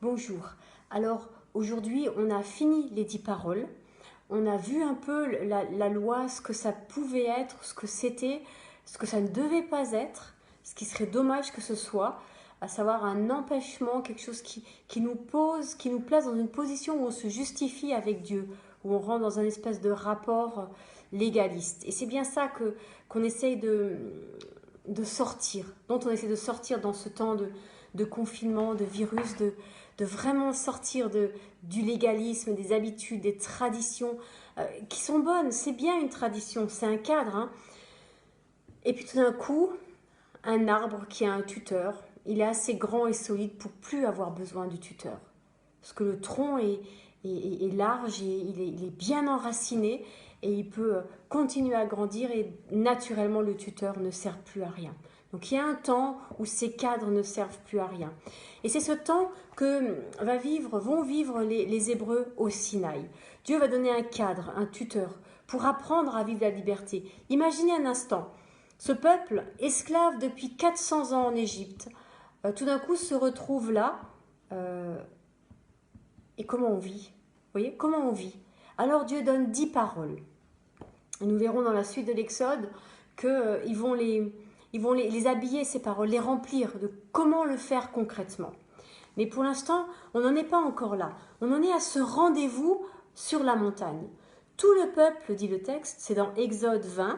Bonjour. Alors aujourd'hui, on a fini les 10 paroles. On a vu un peu la loi, ce que ça pouvait être, ce que c'était, ce que ça ne devait pas être, ce qui serait dommage que ce soit, à savoir un empêchement, quelque chose qui nous pose, qui nous place dans une position où on se justifie avec Dieu, où on rentre dans un espèce de rapport légaliste. Et c'est bien ça qu'on essaye de sortir, dont on essaie de sortir dans ce temps de confinement, de virus, de vraiment sortir du légalisme, des habitudes, des traditions qui sont bonnes. C'est bien une tradition, c'est un cadre. Hein. Et puis tout d'un coup, un arbre qui a un tuteur, il est assez grand et solide pour plus avoir besoin du tuteur. Parce que le tronc est large, et il est bien enraciné et il peut continuer à grandir et naturellement le tuteur ne sert plus à rien. Donc il y a un temps où ces cadres ne servent plus à rien. Et c'est ce temps que vont vivre les Hébreux au Sinaï. Dieu va donner un cadre, un tuteur, pour apprendre à vivre la liberté. Imaginez un instant, ce peuple, esclave depuis 400 ans en Égypte, tout d'un coup se retrouve là. Et comment on vit? Vous voyez, comment on vit? Alors Dieu donne 10 paroles. Et nous verrons dans la suite de l'Exode qu'ils vont les habiller, ces paroles, les remplir, de comment le faire concrètement. Mais pour l'instant, on n'en est pas encore là. On en est à ce rendez-vous sur la montagne. Tout le peuple, dit le texte, c'est dans Exode 20,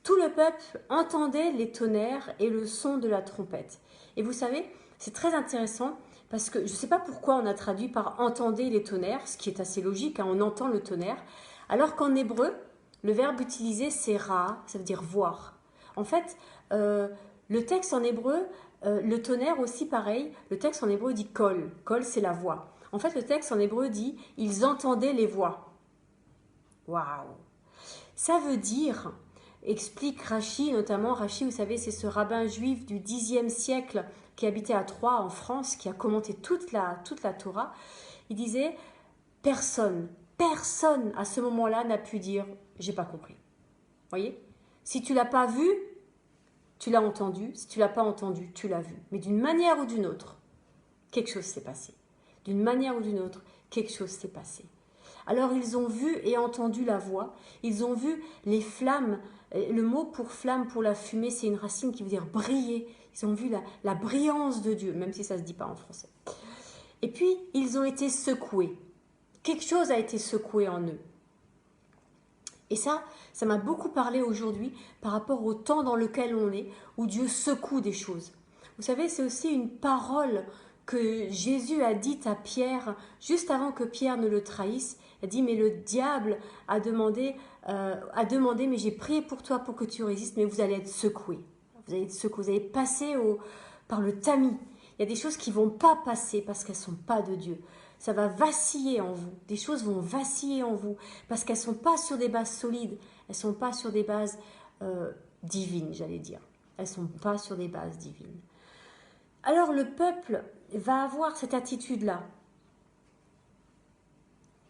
tout le peuple entendait les tonnerres et le son de la trompette. Et vous savez, c'est très intéressant parce que je ne sais pas pourquoi on a traduit par entendez les tonnerres, ce qui est assez logique, hein, on entend le tonnerre, alors qu'en hébreu, le verbe utilisé c'est ra, ça veut dire voir. En fait, le texte en hébreu, le tonnerre aussi pareil, le texte en hébreu dit kol, kol c'est la voix. En fait, le texte en hébreu dit ils entendaient les voix. Waouh! Ça veut dire, explique Rachi, notamment Rachi, vous savez, c'est ce rabbin juif du Xe siècle qui habitait à Troyes en France, qui a commenté toute la Torah. Il disait, personne à ce moment-là n'a pu dire, j'ai pas compris. Voyez? Si tu l'as pas vu, tu l'as entendu. Si tu l'as pas entendu, tu l'as vu. Mais d'une manière ou d'une autre, quelque chose s'est passé. D'une manière ou d'une autre, quelque chose s'est passé. Alors ils ont vu et entendu la voix, ils ont vu les flammes. Le mot pour flamme, pour la fumée, c'est une racine qui veut dire briller. Ils ont vu la brillance de Dieu, même si ça ne se dit pas en français. Et puis, ils ont été secoués. Quelque chose a été secoué en eux. Et ça m'a beaucoup parlé aujourd'hui par rapport au temps dans lequel on est, où Dieu secoue des choses. Vous savez, c'est aussi une parole que Jésus a dite à Pierre, juste avant que Pierre ne le trahisse. Il a dit, mais le diable a demandé, mais j'ai prié pour toi pour que tu résistes, mais vous allez être secoué. Vous allez être secoué, vous allez passer par le tamis. Il y a des choses qui ne vont pas passer parce qu'elles ne sont pas de Dieu. Ça va vaciller en vous. Des choses vont vaciller en vous parce qu'elles ne sont pas sur des bases solides. Elles ne sont pas sur des bases divines, j'allais dire. Elles ne sont pas sur des bases divines. Alors le peuple va avoir cette attitude-là.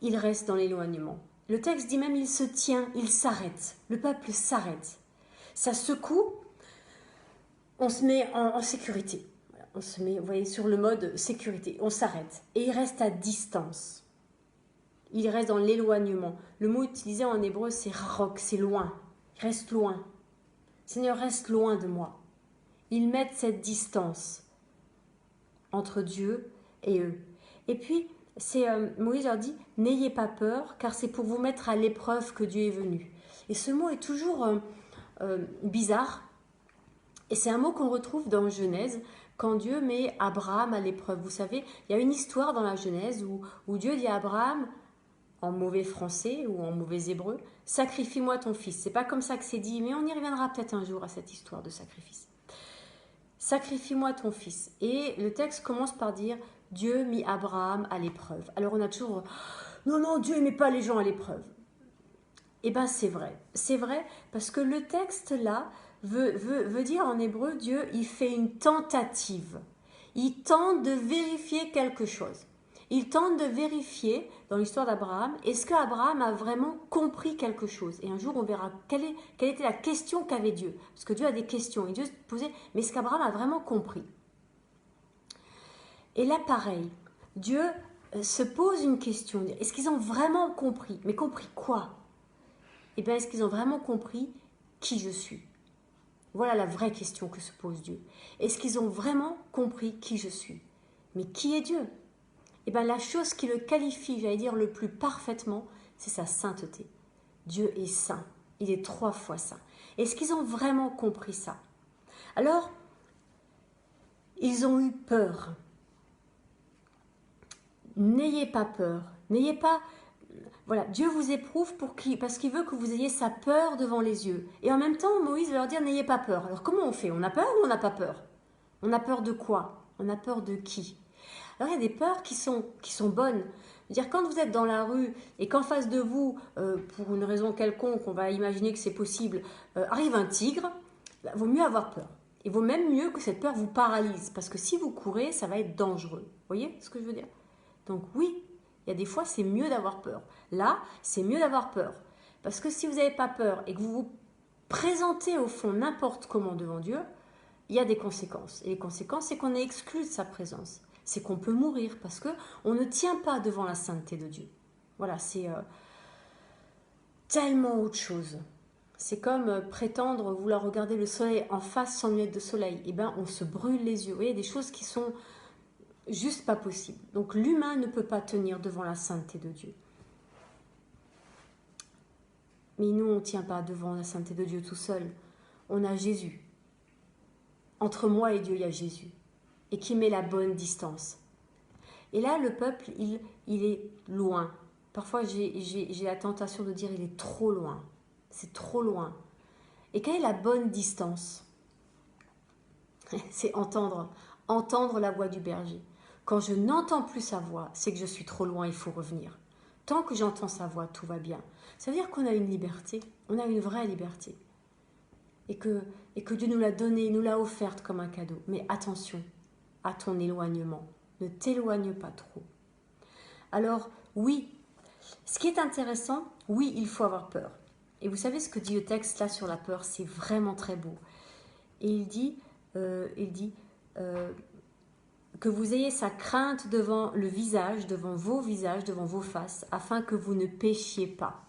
Il reste dans l'éloignement. Le texte dit même il se tient, il s'arrête. Le peuple s'arrête. Ça secoue, on se met en sécurité. On se met, vous voyez, sur le mode sécurité. On s'arrête. Et il reste à distance. Il reste dans l'éloignement. Le mot utilisé en hébreu, c'est rarok, c'est loin. Il reste loin. Seigneur, reste loin de moi. Ils mettent cette distance entre Dieu et eux. Et puis, Moïse leur dit, n'ayez pas peur, car c'est pour vous mettre à l'épreuve que Dieu est venu. Et ce mot est toujours bizarre. Et c'est un mot qu'on retrouve dans Genèse, quand Dieu met Abraham à l'épreuve. Vous savez, il y a une histoire dans la Genèse où Dieu dit à Abraham, en mauvais français ou en mauvais hébreu, sacrifie-moi ton fils. C'est pas comme ça que c'est dit, mais on y reviendra peut-être un jour à cette histoire de sacrifice. Sacrifie-moi ton fils. Et le texte commence par dire, Dieu mit Abraham à l'épreuve. Alors on a toujours, non, Dieu ne met pas les gens à l'épreuve. Eh bien c'est vrai parce que le texte là veut dire en hébreu, Dieu il fait une tentative, il tente de vérifier quelque chose. Il tente de vérifier, dans l'histoire d'Abraham, est-ce qu'Abraham a vraiment compris quelque chose? Et un jour, on verra quelle était la question qu'avait Dieu. Parce que Dieu a des questions. Et Dieu se posait, mais est-ce qu'Abraham a vraiment compris? Et là, pareil, Dieu se pose une question. Est-ce qu'ils ont vraiment compris? Mais compris quoi? Eh bien, est-ce qu'ils ont vraiment compris qui je suis? Voilà la vraie question que se pose Dieu. Est-ce qu'ils ont vraiment compris qui je suis? Mais qui est Dieu? Eh bien, la chose qui le qualifie, j'allais dire, le plus parfaitement, c'est sa sainteté. Dieu est saint. Il est 3 fois saint. Est-ce qu'ils ont vraiment compris ça? Alors, ils ont eu peur. N'ayez pas peur. N'ayez pas... Voilà, Dieu vous éprouve parce qu'il veut que vous ayez sa peur devant les yeux. Et en même temps, Moïse va leur dire, n'ayez pas peur. Alors comment on fait? On a peur ou on n'a pas peur? On a peur de quoi? On a peur de qui? Alors il y a des peurs qui sont bonnes. Dire quand vous êtes dans la rue et qu'en face de vous, pour une raison quelconque, on va imaginer que c'est possible, arrive un tigre, il vaut mieux avoir peur. Il vaut même mieux que cette peur vous paralyse. Parce que si vous courez, ça va être dangereux. Vous voyez ce que je veux dire? Donc oui, il y a des fois, c'est mieux d'avoir peur. Là, c'est mieux d'avoir peur. Parce que si vous n'avez pas peur et que vous vous présentez au fond n'importe comment devant Dieu, il y a des conséquences. Et les conséquences, c'est qu'on est exclu de sa présence. C'est qu'on peut mourir parce qu'on ne tient pas devant la sainteté de Dieu. Voilà, c'est tellement autre chose. C'est comme prétendre vouloir regarder le soleil en face sans lunettes de soleil. Eh bien, on se brûle les yeux. Vous voyez, des choses qui sont juste pas possibles. Donc l'humain ne peut pas tenir devant la sainteté de Dieu. Mais nous, on ne tient pas devant la sainteté de Dieu tout seul. On a Jésus. Entre moi et Dieu, il y a Jésus. Et qui met la bonne distance. Et là, le peuple, il est loin. Parfois, j'ai la tentation de dire il est trop loin. C'est trop loin. Et quelle est la bonne distance? C'est entendre la voix du berger. Quand je n'entends plus sa voix, c'est que je suis trop loin, il faut revenir. Tant que j'entends sa voix, tout va bien. Ça veut dire qu'on a une liberté, on a une vraie liberté. Et que Dieu nous l'a donnée, nous l'a offerte comme un cadeau. Mais attention à ton éloignement. Ne t'éloigne pas trop. Alors, oui, ce qui est intéressant, oui, il faut avoir peur. Et vous savez ce que dit le texte là sur la peur, c'est vraiment très beau. Et il dit que vous ayez sa crainte devant le visage, devant vos faces, afin que vous ne péchiez pas.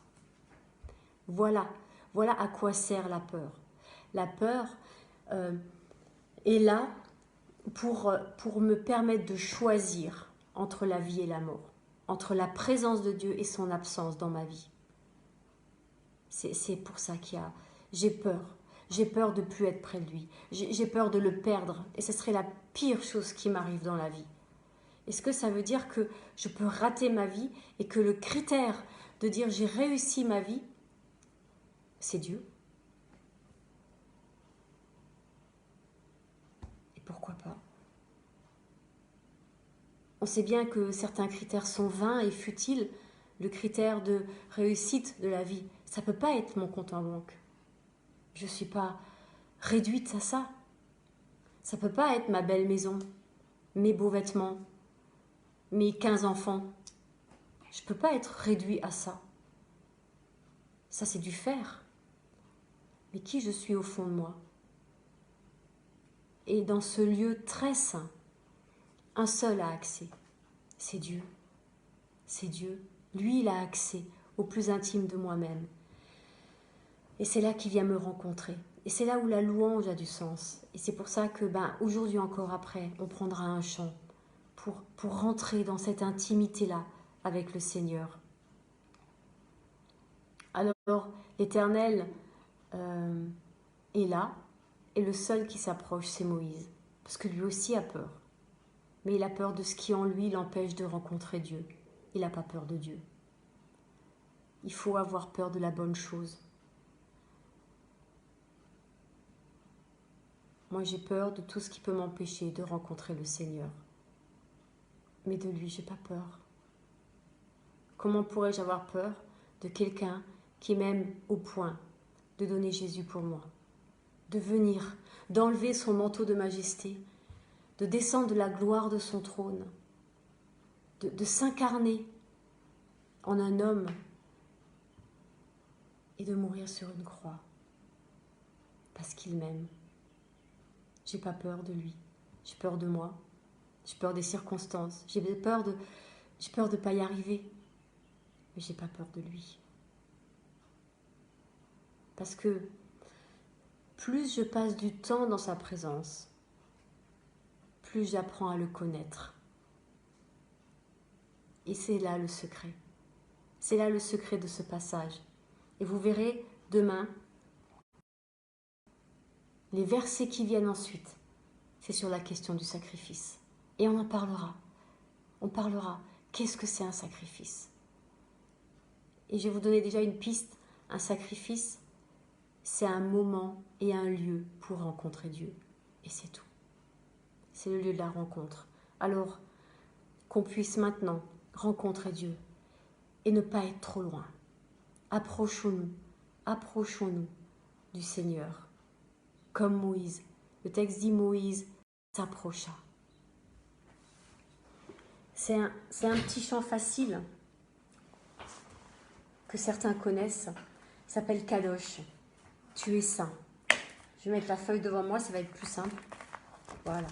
Voilà à quoi sert la peur. La peur est là pour me permettre de choisir entre la vie et la mort, entre la présence de Dieu et son absence dans ma vie. C'est pour ça j'ai peur. J'ai peur de ne plus être près de lui. J'ai peur de le perdre. Et ce serait la pire chose qui m'arrive dans la vie. Est-ce que ça veut dire que je peux rater ma vie et que le critère de dire j'ai réussi ma vie, c'est Dieu? Et pourquoi pas? On sait bien que certains critères sont vains et futiles. Le critère de réussite de la vie, ça ne peut pas être mon compte en banque. Je ne suis pas réduite à ça. Ça ne peut pas être ma belle maison, mes beaux vêtements, mes 15 enfants. Je ne peux pas être réduit à ça. Ça, c'est du faire. Mais qui je suis au fond de moi? Et dans ce lieu très saint, un seul a accès. C'est Dieu. C'est Dieu. Lui, il a accès au plus intime de moi-même. Et c'est là qu'il vient me rencontrer. Et c'est là où la louange a du sens. Et c'est pour ça que, aujourd'hui encore après, on prendra un chant pour rentrer dans cette intimité-là avec le Seigneur. Alors, l'Éternel est là, et le seul qui s'approche, c'est Moïse. Parce que lui aussi a peur. Mais il a peur de ce qui en lui l'empêche de rencontrer Dieu. Il n'a pas peur de Dieu. Il faut avoir peur de la bonne chose. Moi, j'ai peur de tout ce qui peut m'empêcher de rencontrer le Seigneur. Mais de lui, j'ai pas peur. Comment pourrais-je avoir peur de quelqu'un qui m'aime au point de donner Jésus pour moi, de venir, d'enlever son manteau de majesté, de descendre de la gloire de son trône, de s'incarner en un homme et de mourir sur une croix parce qu'il m'aime. J'ai pas peur de lui, j'ai peur de moi, j'ai peur des circonstances, j'ai peur de pas y arriver, mais j'ai pas peur de lui. Parce que plus je passe du temps dans sa présence, plus j'apprends à le connaître. Et c'est là le secret. C'est là le secret de ce passage. Et vous verrez demain, les versets qui viennent ensuite, c'est sur la question du sacrifice. Et on en parlera. On parlera. Qu'est-ce que c'est un sacrifice? Et je vais vous donner déjà une piste. Un sacrifice, c'est un moment et un lieu pour rencontrer Dieu. Et c'est tout. C'est le lieu de la rencontre. Alors, qu'on puisse maintenant rencontrer Dieu et ne pas être trop loin. Approchons-nous du Seigneur. Comme Moïse. Le texte dit Moïse s'approcha. C'est un petit chant facile que certains connaissent. Il s'appelle Kadosh. Tu es saint. Je vais mettre la feuille devant moi, ça va être plus simple. Voilà.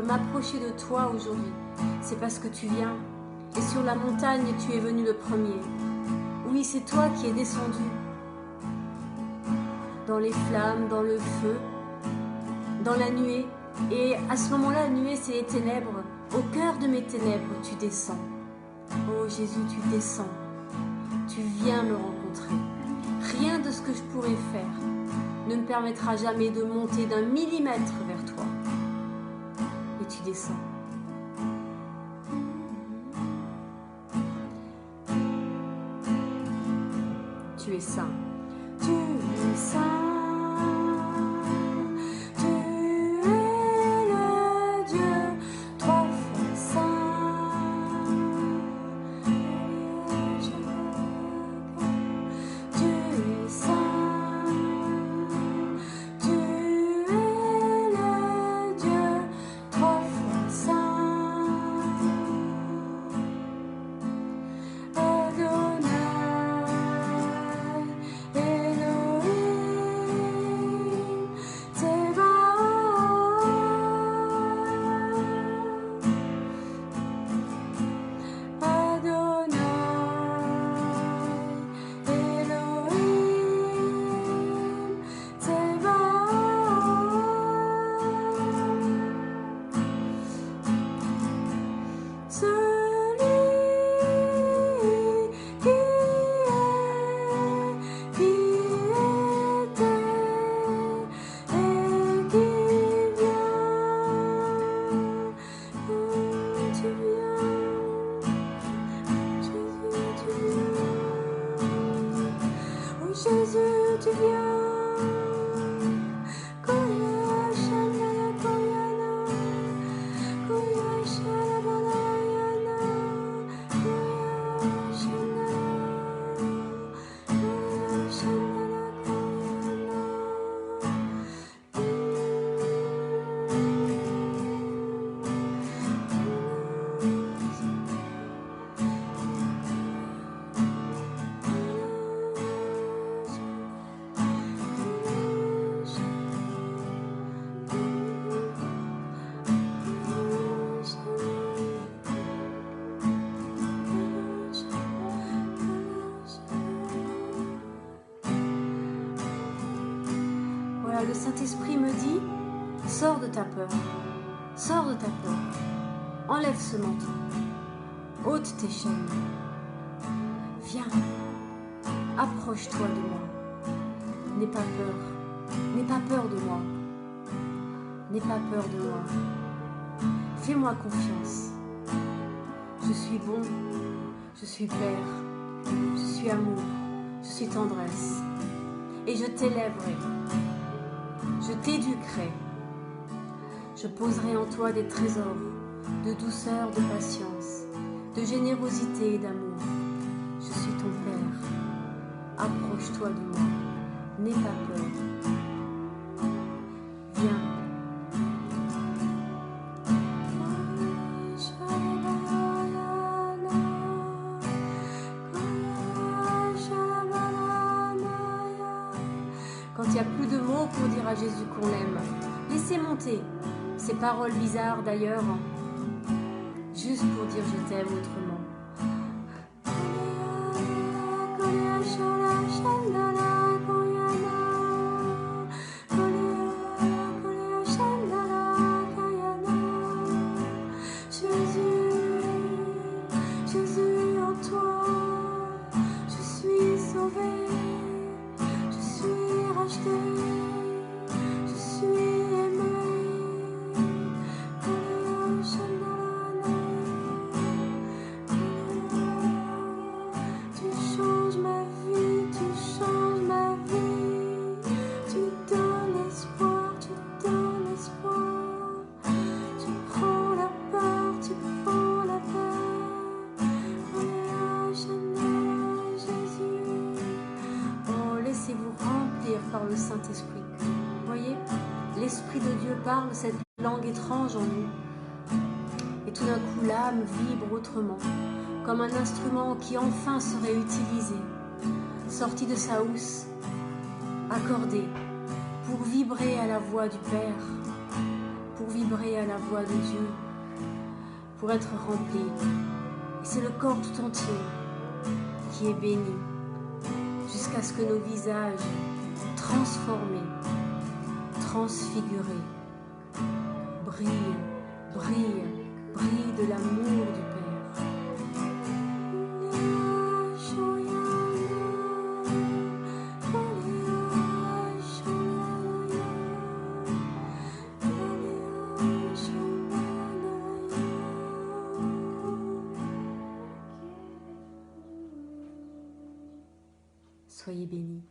M'approcher de toi aujourd'hui, c'est parce que tu viens. Et sur la montagne, tu es venu le premier. Oui, c'est toi qui es descendu. Dans les flammes, dans le feu, dans la nuée. Et à ce moment-là, la nuée, c'est les ténèbres. Au cœur de mes ténèbres, tu descends. Oh Jésus, tu descends. Tu viens me rencontrer. Rien de ce que je pourrais faire ne me permettra jamais de monter d'un millimètre vers toi. Tu descends. Tu es saint. Tu es saint. Tu es le Dieu trois fois saint. Tu es saint. Tu es le Dieu trois fois saint. Adonai, Elohim. le Saint-Esprit me dit, sors de ta peur, sors de ta peur, enlève ce manteau, ôte tes chaînes, viens, approche-toi de moi, n'aie pas peur de moi, n'aie pas peur de moi, fais-moi confiance, je suis bon, je suis Père, je suis amour, je suis tendresse, et je t'élèverai, je t'éduquerai, je poserai en toi des trésors de douceur, de patience, de générosité et d'amour. Je suis ton Père, approche-toi de moi, n'aie pas peur, viens. Quand il n'y a plus de mots pour dire à Jésus qu'on l'aime, laissez monter ces paroles bizarres d'ailleurs, juste pour dire je t'aime autrement. Jésus, en toi, je suis sauvé, je suis racheté, je suis aimé. Tu changes ma vie, tu changes ma vie, tu donnes espoir, tu donnes espoir, tu prends la peur, tu prends la peur. Jésus. Oh, laissez-vous remplir par le Saint-Esprit. Voyez, l'Esprit de Dieu parle cette langue étrange en nous. Et tout d'un coup, l'âme vibre autrement, comme un instrument qui enfin serait utilisé, sorti de sa housse, accordé, pour vibrer à la voix du Père, pour vibrer à la voix de Dieu, pour être rempli. Et c'est le corps tout entier qui est béni, jusqu'à ce que nos visages transformés, transfigurés, brillent, brillent, brillent de l'amour du Père. Soyez bénis.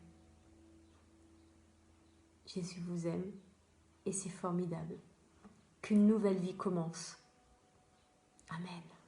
Jésus vous aime et c'est formidable qu'une nouvelle vie commence. Amen.